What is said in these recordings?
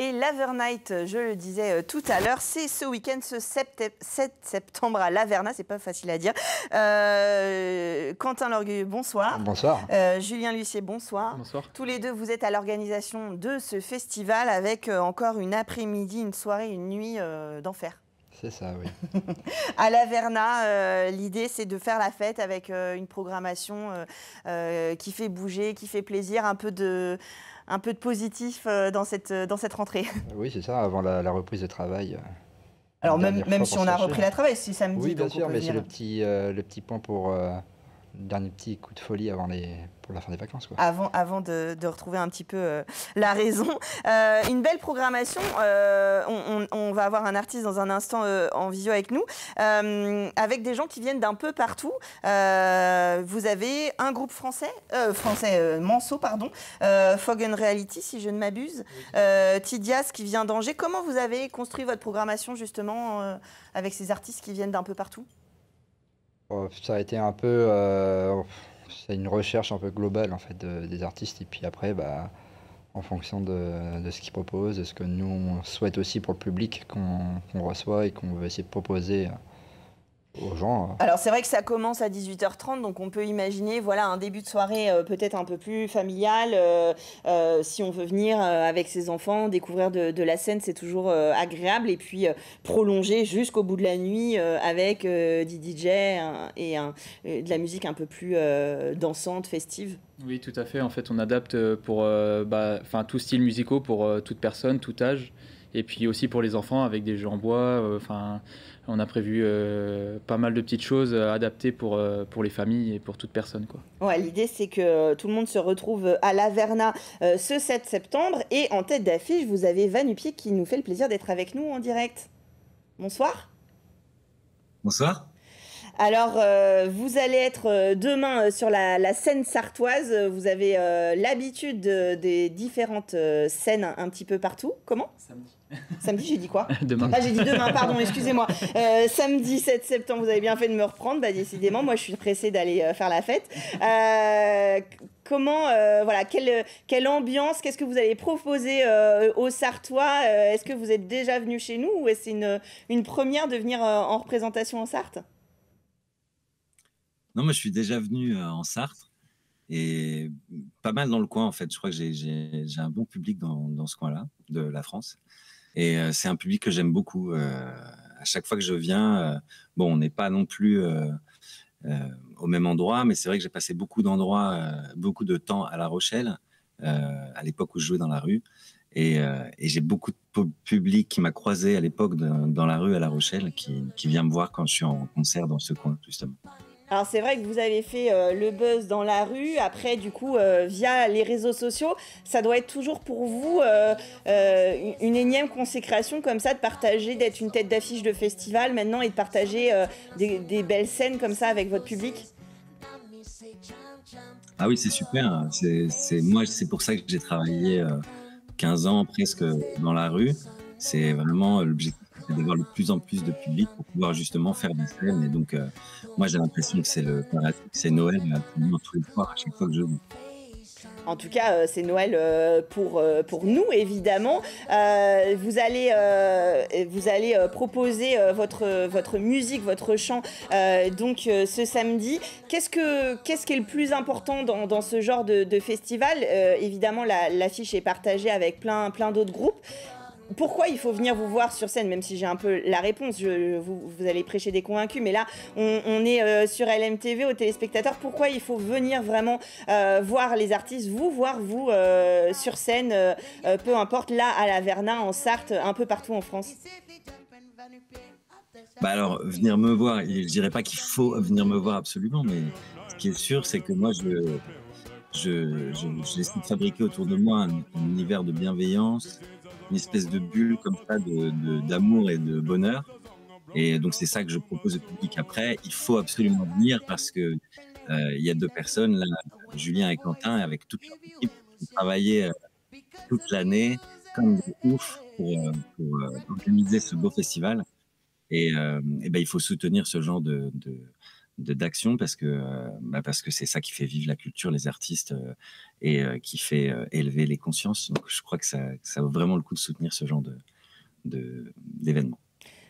Et l'Avernight, je le disais tout à l'heure, c'est ce week-end, ce 7 septembre à l'Averna, c'est pas facile à dire. Quentin Lorgueilleux, bonsoir. Bonsoir. Julien Lussier, bonsoir. Bonsoir. Tous les deux, vous êtes à l'organisation de ce festival avec encore une après-midi, une soirée, une nuit d'enfer. C'est ça, oui. À l'Averna, l'idée, c'est de faire la fête avec une programmation qui fait bouger, qui fait plaisir, un peu de positif dans cette rentrée. Oui, c'est ça, avant la reprise de travail. Alors même si on a repris le travail, c'est samedi. Oui, bien donc sûr, mais c'est le petit point pour le dernier petit coup de folie pour la fin des vacances, quoi. Avant de retrouver un petit peu la raison. Une belle programmation. On va avoir un artiste dans un instant en visio avec nous, avec des gens qui viennent d'un peu partout. Vous avez un groupe français, Manceau, pardon, Fog and Reality, si je ne m'abuse, Tidias qui vient d'Angers. Comment vous avez construit votre programmation, justement, avec ces artistes qui viennent d'un peu partout ? Ça a été un peu... c'est une recherche un peu globale, en fait, des artistes. Et puis après, en fonction de ce qu'ils proposent, de ce que nous, on souhaite aussi pour le public qu'on reçoit et qu'on veut essayer de proposer aux gens. Alors c'est vrai que ça commence à 18h30, donc on peut imaginer un début de soirée peut-être un peu plus familial. Si on veut venir avec ses enfants, découvrir de la scène, c'est toujours agréable. Et puis prolonger jusqu'au bout de la nuit avec des DJ et de la musique un peu plus dansante, festive. Oui, tout à fait. En fait, on adapte pour tout style musicaux pour toute personne, tout âge. Et puis aussi pour les enfants avec des jeux en bois. On a prévu pas mal de petites choses adaptées pour les familles et pour toute personne, quoi. Ouais, l'idée, c'est que tout le monde se retrouve à l'Averna ce 7 septembre. Et en tête d'affiche, vous avez Va-Nu-Pieds qui nous fait le plaisir d'être avec nous en direct. Bonsoir. Bonsoir. Alors, vous allez être demain sur la scène sartoise. Vous avez l'habitude des différentes scènes un petit peu partout. Comment ? Samedi. Samedi, j'ai dit quoi ? Demain. Ah, j'ai dit demain, pardon, excusez-moi. Samedi 7 septembre, vous avez bien fait de me reprendre. Décidément, moi, je suis pressée d'aller faire la fête. Quelle ambiance, qu'est-ce que vous allez proposer aux Sartois ? Est-ce que vous êtes déjà venu chez nous ou est-ce que c'est une première de venir en représentation en Sarthe ? Non, moi, je suis déjà venu en Sarthe et pas mal dans le coin, en fait. Je crois que j'ai un bon public dans ce coin-là, de la France. Et c'est un public que j'aime beaucoup. À chaque fois que je viens, on n'est pas non plus au même endroit, mais c'est vrai que j'ai passé beaucoup beaucoup de temps à La Rochelle, à l'époque où je jouais dans la rue. Et j'ai beaucoup de public qui m'a croisé à l'époque dans la rue à La Rochelle, qui vient me voir quand je suis en concert dans ce coin, justement. Alors c'est vrai que vous avez fait le buzz dans la rue, après du coup via les réseaux sociaux, ça doit être toujours pour vous une énième consécration comme ça, de partager, d'être une tête d'affiche de festival maintenant et de partager des belles scènes comme ça avec votre public. Ah oui, c'est super, moi c'est pour ça que j'ai travaillé 15 ans presque dans la rue, c'est vraiment l'objectif. D'avoir de plus en plus de public pour pouvoir justement faire des scènes. Et donc, moi, j'ai l'impression que c'est le paradis, c'est Noël absolument tous les soirs, à chaque fois que je joue. En tout cas, c'est Noël pour nous, évidemment. Vous allez proposer votre musique, votre chant, ce samedi. Qu'est-ce qui est le plus important dans ce genre de festival ? Évidemment, l'affiche est partagée avec plein d'autres groupes. Pourquoi il faut venir vous voir sur scène, même si j'ai un peu la réponse, vous allez prêcher des convaincus, mais là, on est sur LMTV, aux téléspectateurs. Pourquoi il faut venir vraiment voir les artistes, voir vous sur scène, peu importe, là, à l'Averna, en Sarthe, un peu partout en France ? Alors, venir me voir, je dirais pas qu'il faut venir me voir absolument, mais ce qui est sûr, c'est que moi, j'essaie de fabriquer autour de moi un univers de bienveillance, une espèce de bulle comme ça d'amour et de bonheur. Et donc, c'est ça que je propose au public. Après, il faut absolument venir parce que il y a deux personnes, là, Julien et Quentin, avec toute leur équipe, qui ont travaillé toute l'année comme des ouf pour organiser ce beau festival. Et il faut soutenir ce genre d'action parce que c'est ça qui fait vivre la culture, les artistes et qui fait élever les consciences. Donc je crois que ça vaut vraiment le coup de soutenir ce genre d'événements.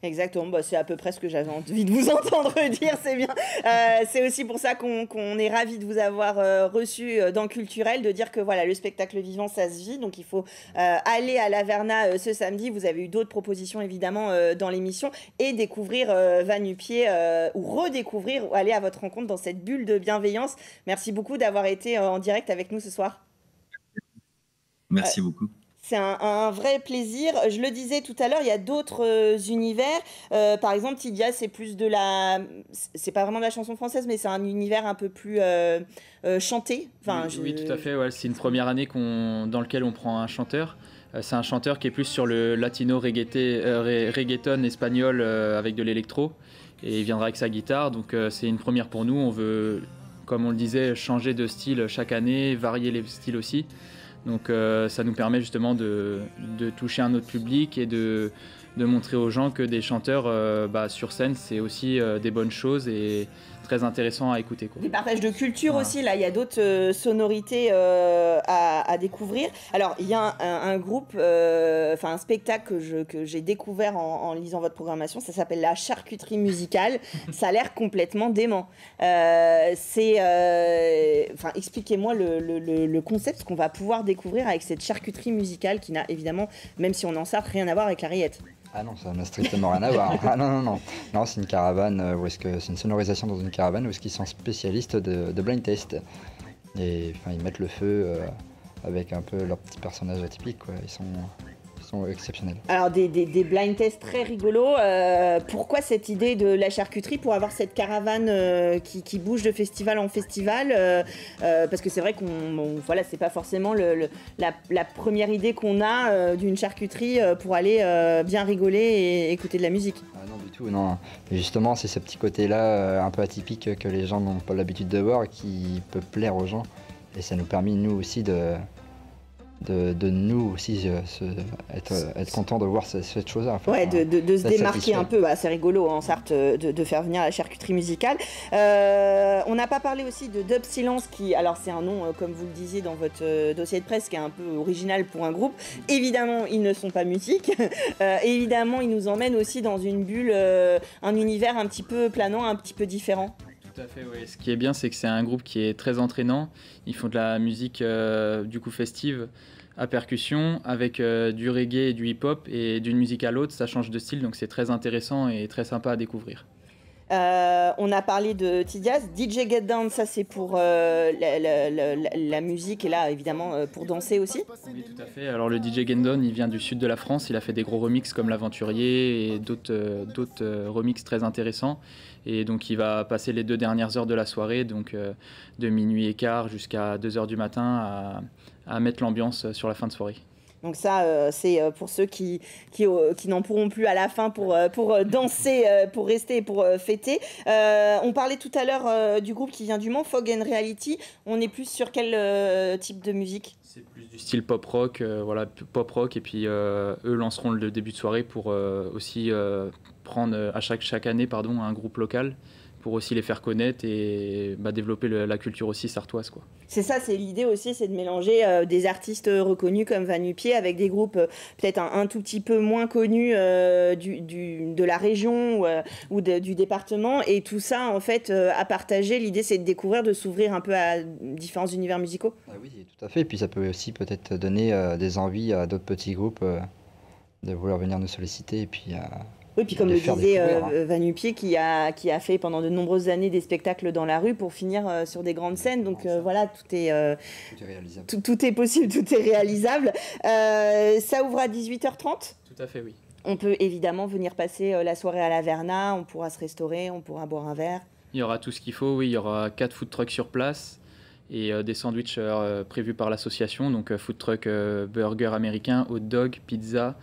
Exactement, bah, c'est à peu près ce que j'avais envie de vous entendre dire, c'est bien. C'est aussi pour ça qu'on est ravis de vous avoir reçu dans Culturel, de dire que voilà, le spectacle vivant, ça se vit, donc il faut aller à l'Averna ce samedi. Vous avez eu d'autres propositions évidemment dans l'émission, et découvrir Va-Nu-Pieds ou redécouvrir, ou aller à votre rencontre dans cette bulle de bienveillance. Merci beaucoup d'avoir été en direct avec nous ce soir. Merci beaucoup. C'est un vrai plaisir. Je le disais tout à l'heure, il y a d'autres univers. Par exemple, Tidia, c'est plus de la... C'est pas vraiment de la chanson française, mais c'est un univers un peu plus chanté. Enfin, oui, tout à fait. Ouais. C'est une première année dans laquelle on prend un chanteur. C'est un chanteur qui est plus sur le latino reggaeton espagnol avec de l'électro. Et il viendra avec sa guitare. Donc c'est une première pour nous. On veut, comme on le disait, changer de style chaque année, varier les styles aussi. Donc ça nous permet justement de toucher un autre public et de montrer aux gens que des chanteurs sur scène, c'est aussi des bonnes choses et très intéressant à écouter, quoi. Des partages de culture aussi, là, il y a d'autres sonorités à découvrir. Alors, il y a un groupe, un spectacle que j'ai découvert en lisant votre programmation, ça s'appelle La Charcuterie Musicale. Ça a l'air complètement dément. Expliquez-moi le concept qu'on va pouvoir découvrir avec cette charcuterie musicale qui n'a évidemment, même si on en sort, rien à voir avec la rillette. Ah non, ça n'a strictement rien à voir. Ah non. Non, c'est une caravane, c'est une sonorisation dans une caravane où ils sont spécialistes de blind test. Et ils mettent le feu avec un peu leur petit personnage atypique, quoi. Ils sont exceptionnels. Alors des blind tests très rigolos. Pourquoi cette idée de la charcuterie pour avoir cette caravane qui bouge de festival en festival parce que c'est vrai voilà, c'est pas forcément la première idée qu'on a d'une charcuterie pour aller bien rigoler et écouter de la musique. Ah non du tout, non. Mais justement, c'est ce petit côté-là un peu atypique que les gens n'ont pas l'habitude de voir qui peut plaire aux gens. Et ça nous permet nous aussi de nous aussi être content de voir cette chose-là. Enfin, ouais, de se démarquer un peu. Bah, c'est rigolo en Sarthe de faire venir la charcuterie musicale. On n'a pas parlé aussi de Dub Silence qui, alors c'est un nom comme vous le disiez dans votre dossier de presse qui est un peu original pour un groupe. Évidemment, ils ne sont pas musiques. Évidemment, ils nous emmènent aussi dans une bulle, un univers un petit peu planant, un petit peu différent. Tout à fait, oui. Ce qui est bien, c'est que c'est un groupe qui est très entraînant. Ils font de la musique du coup festive à percussion avec du reggae et du hip-hop, et d'une musique à l'autre, ça change de style, donc c'est très intéressant et très sympa à découvrir. On a parlé de Tidias, DJ Get Down, ça c'est pour la musique et là évidemment pour danser aussi. Oui, tout à fait. Alors le DJ Get Down, il vient du sud de la France, il a fait des gros remixes comme L'Aventurier et d'autres remixes très intéressants. Et donc il va passer les 2 dernières heures de la soirée, donc de minuit et quart jusqu'à 2h du matin à mettre l'ambiance sur la fin de soirée. Donc ça, c'est pour ceux qui n'en pourront plus à la fin pour danser, pour rester et pour fêter. On parlait tout à l'heure du groupe qui vient du Mans, Fog and Reality. On est plus sur quel type de musique ? C'est plus du style pop-rock, pop-rock. Et puis eux lanceront le début de soirée pour aussi prendre à chaque année un groupe local pour aussi les faire connaître et développer la culture aussi sartoise, quoi. C'est ça, c'est l'idée aussi, c'est de mélanger des artistes reconnus comme Va-Nu-Pieds avec des groupes peut-être un tout petit peu moins connus de la région ou du département, et tout ça en fait à partager. L'idée c'est de découvrir, de s'ouvrir un peu à différents univers musicaux. Ah oui, tout à fait, et puis ça peut aussi peut-être donner des envies à d'autres petits groupes de vouloir venir nous solliciter et puis oui, puis comme le disait Va-Nu-Pieds qui a fait pendant de nombreuses années des spectacles dans la rue pour finir sur des grandes scènes. Donc voilà, tout est réalisable. Tout est possible, tout est réalisable. Ça ouvre à 18h30 ? Tout à fait, oui. On peut évidemment venir passer la soirée à l'Averna, on pourra se restaurer, on pourra boire un verre. Il y aura tout ce qu'il faut, oui. Il y aura 4 food trucks sur place et des sandwichs prévus par l'association. Donc food truck, burger américain, hot dog, pizza,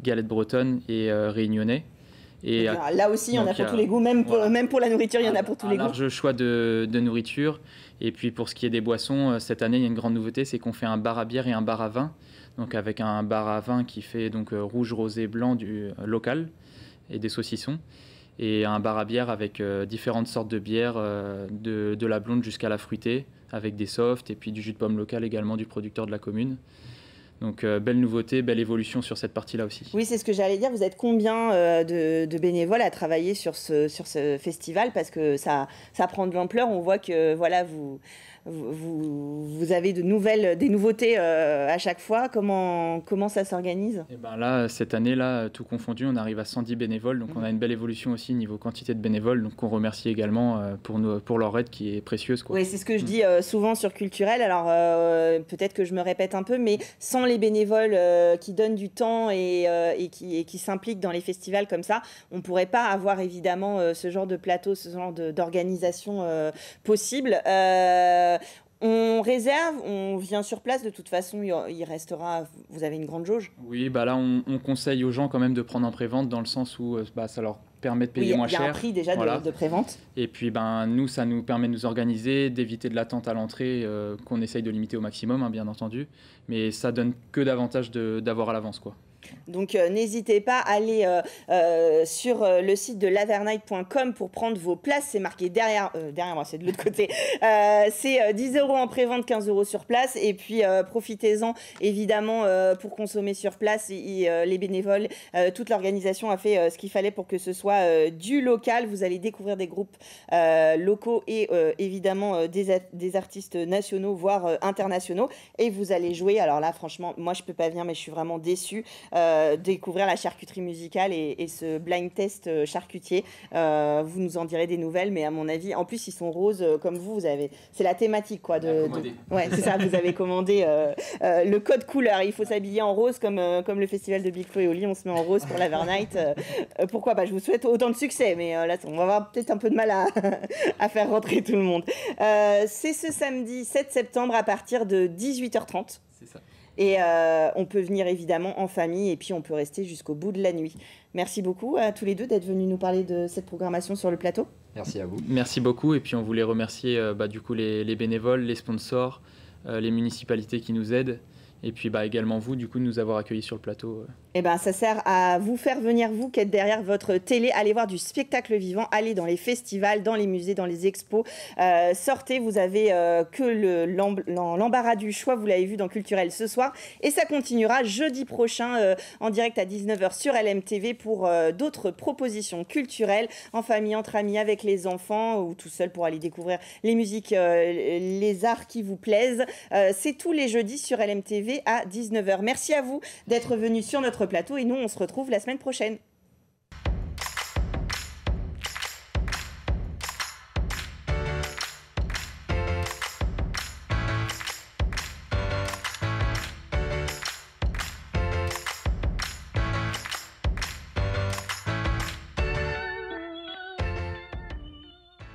galette bretonne et réunionnais. Et là aussi, il y en a pour tous les goûts, même pour la nourriture, il y en a pour tous les goûts. Un large choix de nourriture. Et puis pour ce qui est des boissons, cette année, il y a une grande nouveauté, c'est qu'on fait un bar à bière et un bar à vin. Donc avec un bar à vin qui fait donc rouge, rosé, blanc du local et des saucissons. et un bar à bière avec différentes sortes de bières, de la blonde jusqu'à la fruitée, avec des softs et puis du jus de pomme local également du producteur de la commune. Donc belle nouveauté, belle évolution sur cette partie-là aussi. Oui, c'est ce que j'allais dire. Vous êtes combien de bénévoles à travailler sur ce festival? Parce que ça prend de l'ampleur. On voit que voilà, vous avez des nouveautés à chaque fois. Comment ça s'organise? Et ben là, cette année, là, tout confondu, on arrive à 110 bénévoles. Donc on a une belle évolution aussi niveau quantité de bénévoles. Donc on remercie également pour leur aide qui est précieuse, quoi. Oui, c'est ce que je dis souvent sur Culturel. Alors peut-être que je me répète un peu, mais sans les bénévoles qui donnent du temps et qui s'impliquent dans les festivals comme ça, on ne pourrait pas avoir évidemment ce genre de plateau, ce genre d'organisation possible. On réserve, on vient sur place, de toute façon il restera, vous avez une grande jauge. Oui, bah là on conseille aux gens quand même de prendre en prévente dans le sens où ça leur permet de payer moins cher. Il y a un prix déjà de prévente. Et puis nous, ça nous permet de nous organiser, d'éviter de l'attente à l'entrée qu'on essaye de limiter au maximum, hein, bien entendu. Mais ça donne que davantage d'avoir à l'avance, quoi. Donc n'hésitez pas à aller sur le site de lavernight.com pour prendre vos places. C'est marqué derrière moi, c'est de l'autre côté. C'est 10 € en prévente, 15 € sur place. Et puis profitez-en évidemment pour consommer sur place. Les bénévoles, toute l'organisation a fait ce qu'il fallait pour que ce soit du local. Vous allez découvrir des groupes locaux et évidemment des artistes nationaux, voire internationaux. Et vous allez jouer. Alors là, franchement, moi je peux pas venir, mais je suis vraiment déçue. Découvrir la charcuterie musicale et ce blind test charcutier. Vous nous en direz des nouvelles, mais à mon avis, en plus ils sont roses comme vous avez. C'est la thématique quoi. Ouais, c'est ça. Vous avez commandé le code couleur. Il faut s'habiller en rose comme le festival de Big Flo et Oli. On se met en rose pour l'Avernight. Pourquoi pas? Je vous souhaite autant de succès, mais là on va avoir peut-être un peu de mal à faire rentrer tout le monde. C'est ce samedi 7 septembre à partir de 18h30. C'est ça. Et on peut venir évidemment en famille et puis on peut rester jusqu'au bout de la nuit. Merci beaucoup à tous les deux d'être venus nous parler de cette programmation sur le plateau. Merci à vous. Merci beaucoup et puis on voulait remercier du coup les bénévoles, les sponsors, les municipalités qui nous aident et puis également vous du coup de nous avoir accueillis sur le plateau. Eh ben, ça sert à vous faire venir, vous qui êtes derrière votre télé, allez voir du spectacle vivant, allez dans les festivals, dans les musées, dans les expos. Sortez, vous avez que l'embarras du choix, vous l'avez vu dans Culturel ce soir. Et ça continuera jeudi prochain en direct à 19h sur LMTV pour d'autres propositions culturelles, en famille, entre amis, avec les enfants ou tout seul pour aller découvrir les musiques, les arts qui vous plaisent. C'est tous les jeudis sur LMTV à 19h. Merci à vous d'être venus sur notre plateau et nous on se retrouve la semaine prochaine.